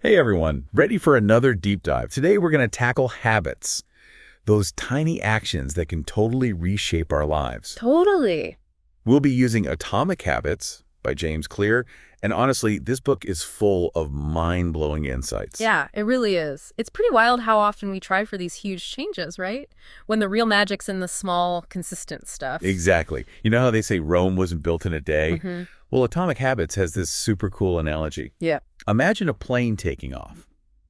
Hey everyone, ready for another deep dive. Today we're going to tackle habits, those tiny actions that can totally reshape our lives. Totally. We'll be using Atomic Habits by James Clear, and honestly, this book is full of mind-blowing insights. Yeah, it really is. It's pretty wild how often we try for these huge changes, right? When the real magic's in the small, consistent stuff. Exactly. You know how they say Rome wasn't built in a day? Mm-hmm. Well, Atomic Habits has this super cool analogy. Yeah. Imagine a plane taking off.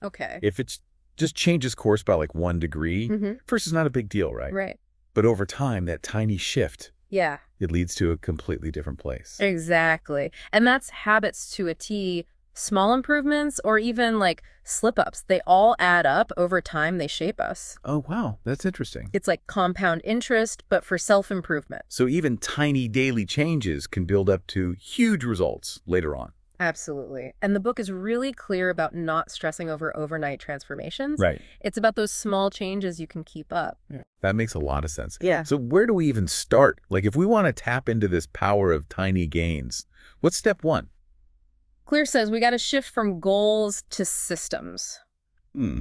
Okay. If it just changes course by like 1 degree, Mm-hmm. first it's not a big deal, right? Right. But over time, that tiny shift, Yeah, it leads to a completely different place. exactly. And that's habits to a T. Small improvements or even like slip-ups, they all add up over time. They shape us. Oh, wow. That's interesting. It's like compound interest, but for self-improvement. So even tiny daily changes can build up to huge results later on. Absolutely. And the book is really clear about not stressing over overnight transformations. Right. It's about those small changes you can keep up. Yeah. That makes a lot of sense. Yeah. So where do we even start? Like if we want to tap into this power of tiny gains, what's step one? Clear says we got to shift from goals to systems. Hmm.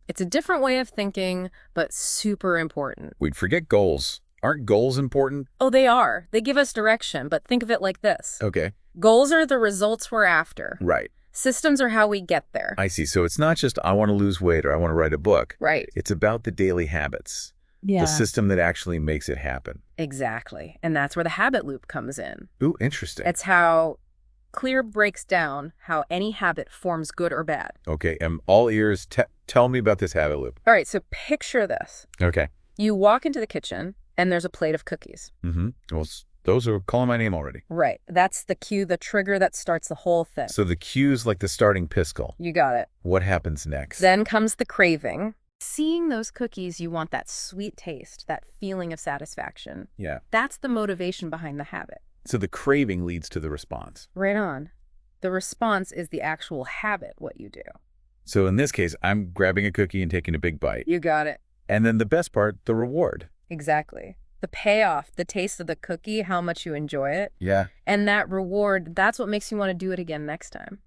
It's a different way of thinking, but super important. We'd forget goals. Aren't goals important? Oh, they are. They give us direction, but think of it like this. Okay. Goals are the results we're after. Right. Systems are how we get there. I see. So it's not just I want to lose weight or I want to write a book. Right. It's about the daily habits, the system that actually makes it happen. Exactly. And that's where the habit loop comes in. Ooh, interesting. It's how Clear breaks down how any habit forms good or bad. Okay, I'm all ears. Tell me about this habit loop. All right, so picture this. Okay. You walk into the kitchen, and there's a plate of cookies. Mm-hmm. Well, those are calling my name already. Right. That's the cue, the trigger that starts the whole thing. So the cue's like the starting pistol. You got it. What happens next? Then comes the craving. Seeing those cookies, you want that sweet taste, that feeling of satisfaction. Yeah. That's the motivation behind the habit. So the craving leads to the response. Right on. The response is the actual habit, what you do. So in this case, I'm grabbing a cookie and taking a big bite. You got it. And then the best part, the reward. Exactly. The payoff, the taste of the cookie, how much you enjoy it. Yeah. And that reward, that's what makes you want to do it again next time.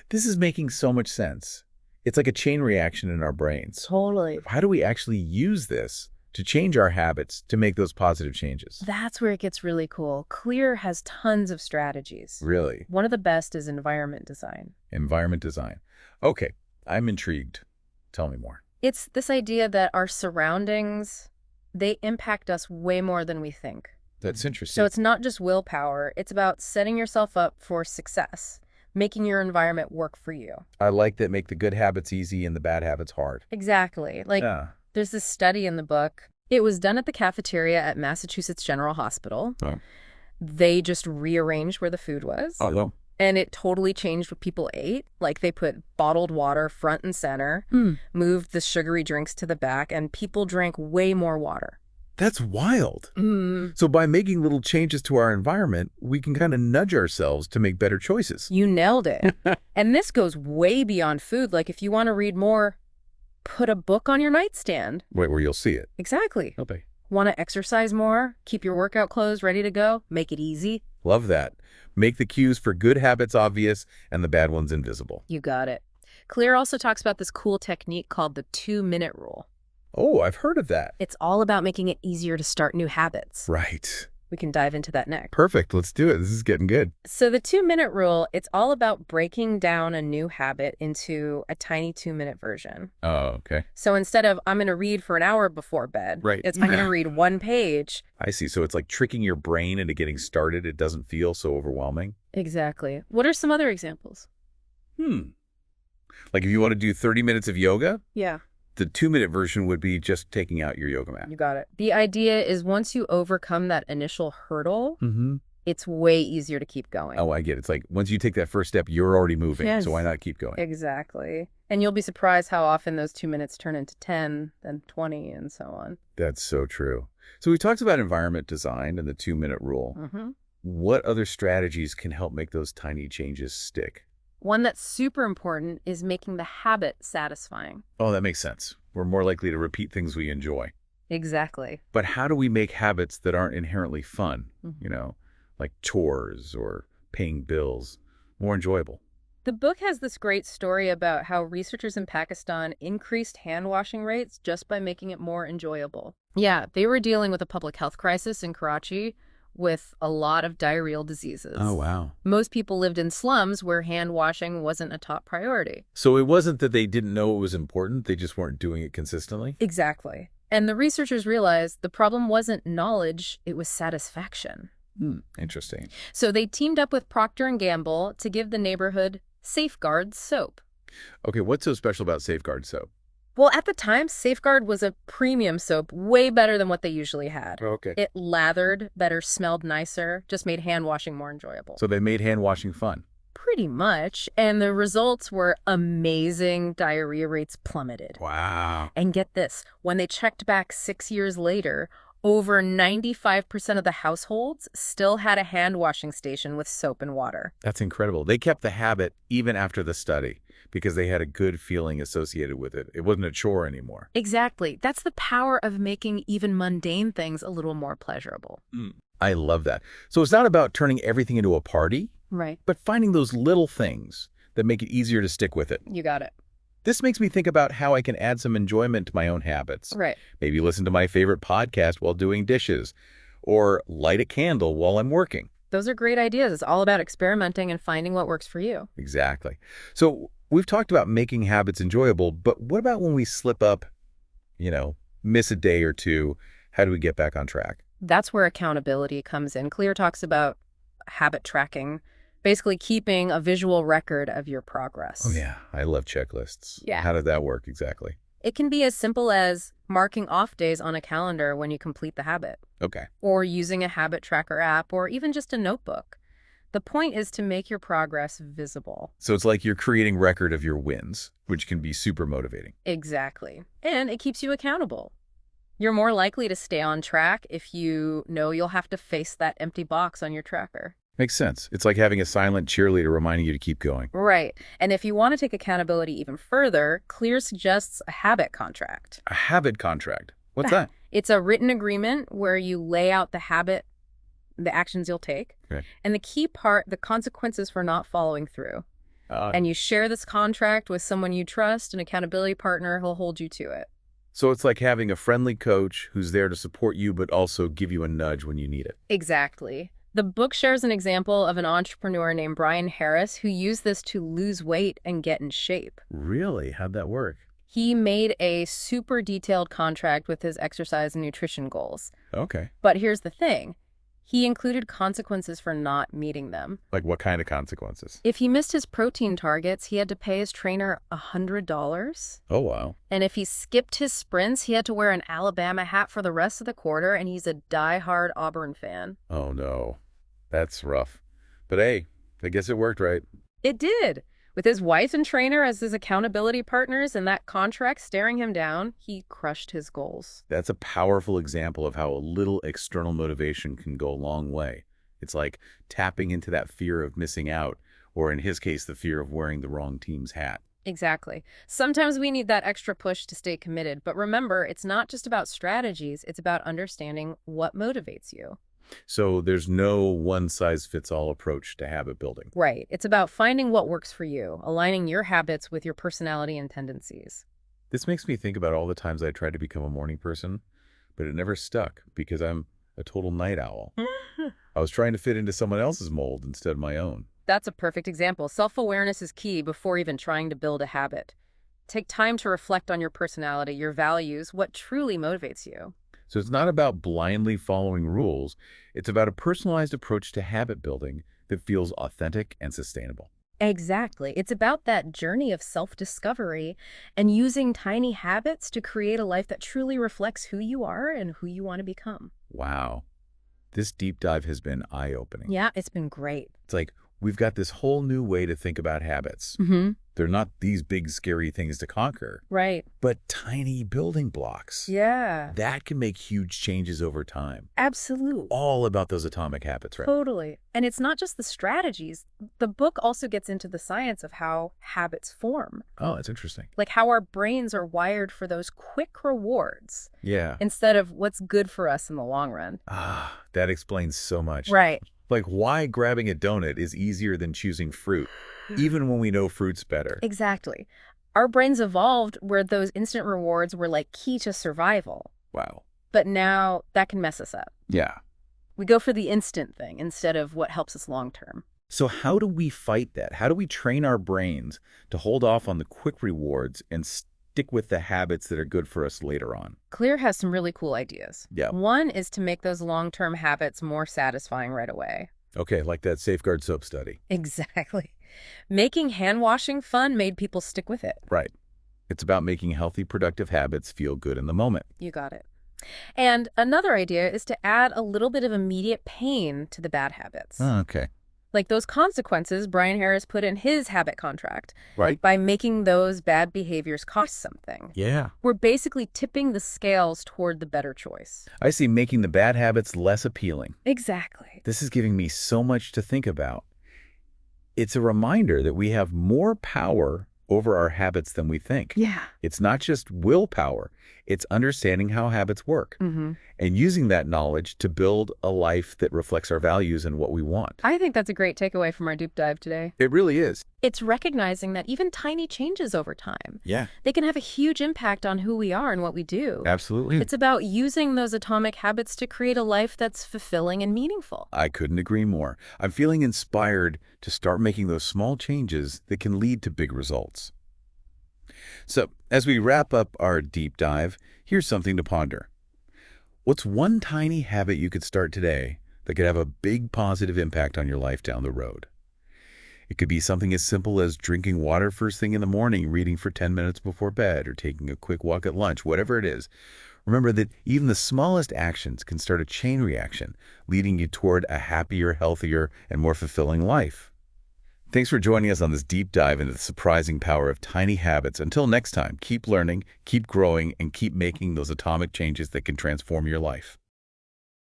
This is making so much sense. It's like a chain reaction in our brains. Totally. How do we actually use this to change our habits to make those positive changes? That's where it gets really cool. Clear has tons of strategies. Really? One of the best is environment design. Environment design. Okay, I'm intrigued. Tell me more. It's this idea that our surroundings, they impact us way more than we think. That's interesting. So it's not just willpower, it's about setting yourself up for success, making your environment work for you. I like that make the good habits easy and the bad habits hard. Exactly. Like, Yeah. there's this study in the book. It was done at the cafeteria at Massachusetts General Hospital. Oh. They just rearranged where the food was. Oh, no. And it totally changed what people ate. Like they put bottled water front and center, moved the sugary drinks to the back, and people drank way more water. That's wild. Mm. So by making little changes to our environment, we can kind of nudge ourselves to make better choices. You nailed it. And this goes way beyond food. Like if you want to read more, put a book on your nightstand. Wait, where you'll see it. Exactly. Okay. Want to exercise more? Keep your workout clothes ready to go? Make it easy? Love that. Make the cues for good habits obvious and the bad ones invisible. You got it. Clear also talks about this cool technique called the 2-minute rule. Oh, I've heard of that. It's all about making it easier to start new habits. Right. We can dive into that next. Perfect. Let's do it. This is getting good. So the 2-minute rule, it's all about breaking down a new habit into a tiny 2-minute version. Oh, okay. So instead of I'm going to read for an hour before bed, Right. it's I'm going to read one page. I see. So it's like tricking your brain into getting started. It doesn't feel so overwhelming. Exactly. What are some other examples? Like if you want to do 30 minutes of yoga, Yeah, the 2-minute version would be just taking out your yoga mat. you got it. The idea is once you overcome that initial hurdle, Mm-hmm. it's way easier to keep going. Oh, I get it. It's like once you take that first step, you're already moving. Yes. So why not keep going? Exactly. And you'll be surprised how often those 2 minutes turn into 10, then 20, and so on. That's so true. So we talked about environment design and the 2-minute rule. Mm-hmm. What other strategies can help make those tiny changes stick? One that's super important is making the habit satisfying. Oh, that makes sense. We're more likely to repeat things we enjoy. Exactly. But how do we make habits that aren't inherently fun, Mhm. like chores or paying bills, more enjoyable? The book has this great story about how researchers in Pakistan increased hand washing rates just by making it more enjoyable. Yeah, they were dealing with a public health crisis in Karachi with a lot of diarrheal Oh, diseases. wow. Most people lived in slums where hand washing wasn't a top priority. So it wasn't that they didn't know it was important, they just weren't doing it consistently? Exactly. And the researchers realized the problem wasn't knowledge, it was satisfaction. Interesting. So they teamed up with Procter & Gamble to give the neighborhood Safeguard soap. Okay, what's so special about Safeguard soap? Well, at the time, Safeguard was a premium soap, way better than what they usually had. Okay. It lathered better, smelled nicer, just made hand washing more enjoyable. So they made hand washing fun. Pretty much. And the results were amazing. Diarrhea rates plummeted. Wow. And get this, when they checked back 6 years later, over 95% of the households still had a hand washing station with soap and water. That's incredible. They kept the habit even after the study because they had a good feeling associated with it. It wasn't a chore anymore. Exactly. That's the power of making even mundane things a little more pleasurable. I love that. So it's not about turning everything into a party, Right. but finding those little things that make it easier to stick with it. You got it. This makes me think about how I can add some enjoyment to my own habits. Right. Maybe listen to my favorite podcast while doing dishes, or light a candle while I'm working. Those are great ideas. It's all about experimenting and finding what works for you. Exactly. So we've talked about making habits enjoyable, but what about when we slip up, miss a day or two? How do we get back on track? That's where accountability comes in. Clear talks about habit tracking, basically keeping a visual record of your progress. Oh, yeah. I love checklists. Yeah. How did that work exactly? It can be as simple as marking off days on a calendar when you complete the habit, Okay. or using a habit tracker app, or even just a notebook. The point is to make your progress visible. So it's like you're creating record of your wins, which can be super motivating. Exactly. And it keeps you accountable. You're more likely to stay on track if you know you'll have to face that empty box on your tracker. Makes sense. It's like having a silent cheerleader reminding you to keep going. Right. And if you want to take accountability even further, Clear suggests a habit contract. A habit contract. What's that? It's a written agreement where you lay out the habit, the actions you'll take, Okay. and the key part, the consequences for not following through. And you share this contract with someone you trust, an accountability partner who'll hold you to it. So it's like having a friendly coach who's there to support you but also give you a nudge when you need it. Exactly. The book shares an example of an entrepreneur named Brian Harris who used this to lose weight and get in shape. Really? How'd that work? He made a super detailed contract with his exercise and nutrition goals. Okay. But here's the thing. He included consequences for not meeting them. Like what kind of consequences? If he missed his protein targets, he had to pay his trainer $100. Oh, wow. And if he skipped his sprints, he had to wear an Alabama hat for the rest of the quarter, and he's a die-hard Auburn fan. Oh, no. That's rough. But hey, I guess it worked, right? It did. With his wife and trainer as his accountability partners and that contract staring him down, he crushed his goals. That's a powerful example of how a little external motivation can go a long way. It's like tapping into that fear of missing out, or in his case, the fear of wearing the wrong team's hat. Exactly. Sometimes we need that extra push to stay committed. But remember, it's not just about strategies. It's about understanding what motivates you. So there's no one-size-fits-all approach to habit building. Right. It's about finding what works for you, aligning your habits with your personality and tendencies. This makes me think about all the times I tried to become a morning person, but it never stuck because I'm a total night owl. I was trying to fit into someone else's mold instead of my own. That's a perfect example. Self-awareness is key before even trying to build a habit. Take time to reflect on your personality, your values, what truly motivates you. So it's not about blindly following rules. It's about a personalized approach to habit building that feels authentic and sustainable. Exactly. It's about that journey of self-discovery and using tiny habits to create a life that truly reflects who you are and who you want to become. Wow. This deep dive has been eye-opening. Yeah, it's been great. It's like we've got this whole new way to think about habits. Mm-hmm. They're not these big, scary things to conquer, Right. but tiny building blocks. Yeah. That can make huge changes over time. Absolutely. All about those atomic habits, right? Totally. And it's not just the strategies. The book also gets into the science of how habits form, Oh, that's interesting. like how our brains are wired for those quick rewards Yeah. instead of what's good for us in the long run. That explains so much. Right. Like why grabbing a donut is easier than choosing fruit, even when we know fruit's better. Exactly. Our brains evolved where those instant rewards were like key to survival. Wow. But now that can mess us up. Yeah. We go for the instant thing instead of what helps us long term. So how do we fight that? How do we train our brains to hold off on the quick rewards and stick with the habits that are good for us later on? Clear has some really cool ideas. Yeah. One is to make those long-term habits more satisfying right away. Okay, like that safeguard soap study. Exactly. Making hand washing fun made people stick with it. Right. It's about making healthy, productive habits feel good in the moment. You got it. And another idea is to add a little bit of immediate pain to the bad habits. Oh, okay. Like those consequences Brian Harris put in his habit contract Right. by making those bad behaviors cost something. Yeah. We're basically tipping the scales toward the better choice. I see, making the bad habits less appealing. Exactly. This is giving me so much to think about. It's a reminder that we have more power over our habits than we think. Yeah. It's not just willpower, it's understanding how habits work Mm-hmm. and using that knowledge to build a life that reflects our values and what we want. I think that's a great takeaway from our deep dive today. It really is. It's recognizing that even tiny changes over time, Yeah, they can have a huge impact on who we are and what we do. absolutely. It's about using those atomic habits to create a life that's fulfilling and meaningful. I couldn't agree more. I'm feeling inspired to start making those small changes that can lead to big results. So, as we wrap up our deep dive, here's something to ponder. What's one tiny habit you could start today that could have a big positive impact on your life down the road? It could be something as simple as drinking water first thing in the morning, reading for 10 minutes before bed, or taking a quick walk at lunch, whatever it is. Remember that even the smallest actions can start a chain reaction, leading you toward a happier, healthier, and more fulfilling life. Thanks for joining us on this deep dive into the surprising power of tiny habits. Until next time, keep learning, keep growing, and keep making those atomic changes that can transform your life.